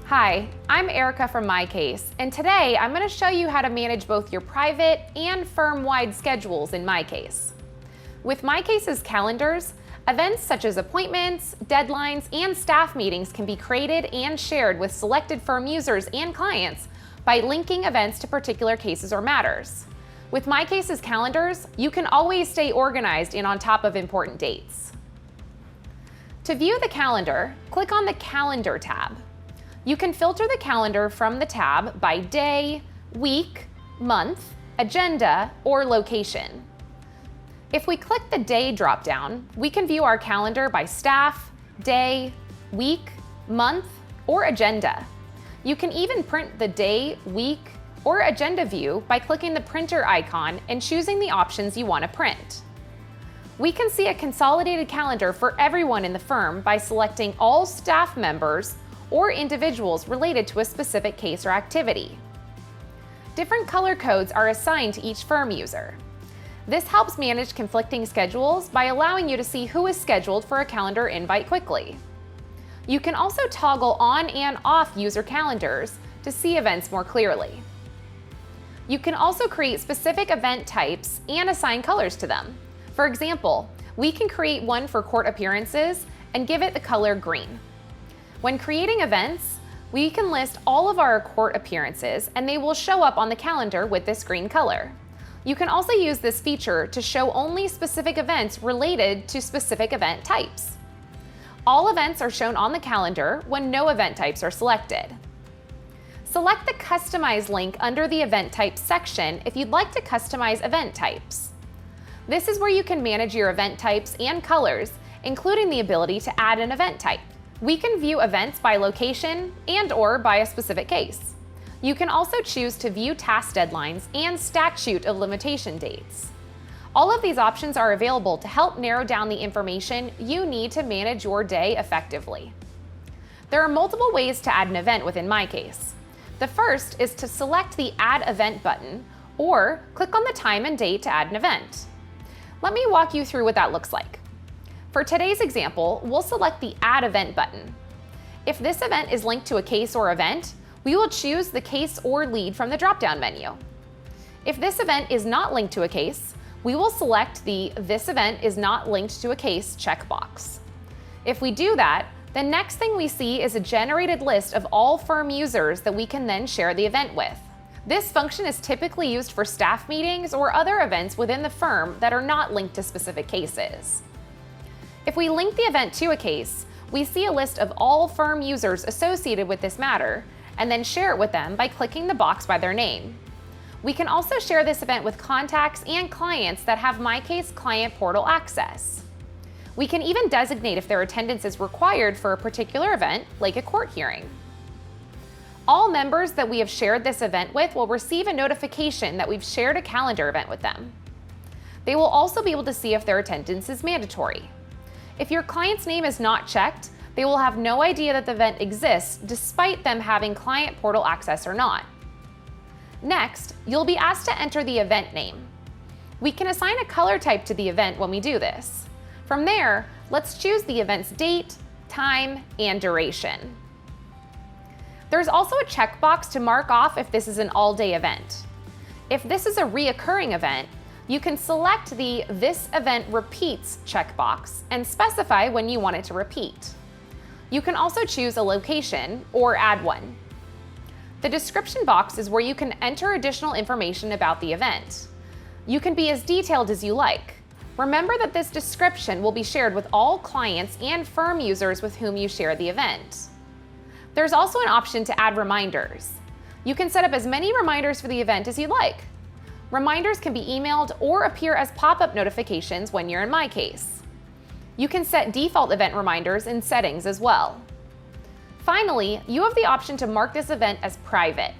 Hi, I'm Erica from MyCase, and today I'm going to show you how to manage both your private and firm-wide schedules in MyCase. With MyCase's calendars, events such as appointments, deadlines, and staff meetings can be created and shared with selected firm users and clients by linking events to particular cases or matters. With MyCase's calendars, you can always stay organized and on top of important dates. To view the calendar, click on the Calendar tab. You can filter the calendar from the tab by day, week, month, agenda, or location. If we click the Day dropdown, we can view our calendar by staff, day, week, month, or agenda. You can even print the day, week, or agenda view by clicking the printer icon and choosing the options you want to print. We can see a consolidated calendar for everyone in the firm by selecting all staff members or individuals related to a specific case or activity. Different color codes are assigned to each firm user. This helps manage conflicting schedules by allowing you to see who is scheduled for a calendar invite quickly. You can also toggle on and off user calendars to see events more clearly. You can also create specific event types and assign colors to them. For example, we can create one for court appearances and give it the color green. When creating events, we can list all of our court appearances and they will show up on the calendar with this green color. You can also use this feature to show only specific events related to specific event types. All events are shown on the calendar when no event types are selected. Select the Customize link under the Event Types section if you'd like to customize event types. This is where you can manage your event types and colors, including the ability to add an event type. We can view events by location and/or by a specific case. You can also choose to view task deadlines and statute of limitation dates. All of these options are available to help narrow down the information you need to manage your day effectively. There are multiple ways to add an event within MyCase. The first is to select the Add Event button or click on the time and date to add an event. Let me walk you through what that looks like. For today's example, we'll select the Add Event button. If this event is linked to a case or event, we will choose the case or lead from the drop-down menu. If this event is not linked to a case, we will select the This event is not linked to a case checkbox. If we do that, the next thing we see is a generated list of all firm users that we can then share the event with. This function is typically used for staff meetings or other events within the firm that are not linked to specific cases. If we link the event to a case, we see a list of all firm users associated with this matter and then share it with them by clicking the box by their name. We can also share this event with contacts and clients that have MyCase Client Portal access. We can even designate if their attendance is required for a particular event, like a court hearing. All members that we have shared this event with will receive a notification that we've shared a calendar event with them. They will also be able to see if their attendance is mandatory. If your client's name is not checked, they will have no idea that the event exists despite them having Client Portal access or not. Next, you'll be asked to enter the event name. We can assign a color type to the event when we do this. From there, let's choose the event's date, time, and duration. There's also a checkbox to mark off if this is an all-day event. If this is a reoccurring event, you can select the This Event Repeats checkbox and specify when you want it to repeat. You can also choose a location or add one. The description box is where you can enter additional information about the event. You can be as detailed as you like. Remember that this description will be shared with all clients and firm users with whom you share the event. There's also an option to add reminders. You can set up as many reminders for the event as you'd like. Reminders can be emailed or appear as pop-up notifications when you're in MyCase. You can set default event reminders in settings as well. Finally, you have the option to mark this event as private.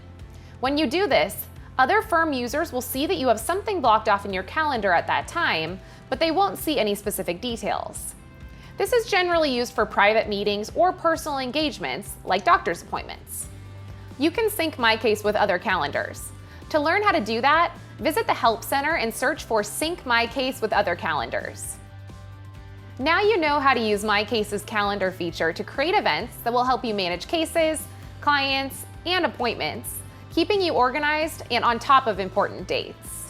When you do this, other firm users will see that you have something blocked off in your calendar at that time, but they won't see any specific details. This is generally used for private meetings or personal engagements, like doctor's appointments. You can sync MyCase with other calendars. To learn how to do that, visit the Help Center and search for Sync MyCase with other calendars. Now you know how to use MyCase's calendar feature to create events that will help you manage cases, clients, and appointments, keeping you organized and on top of important dates.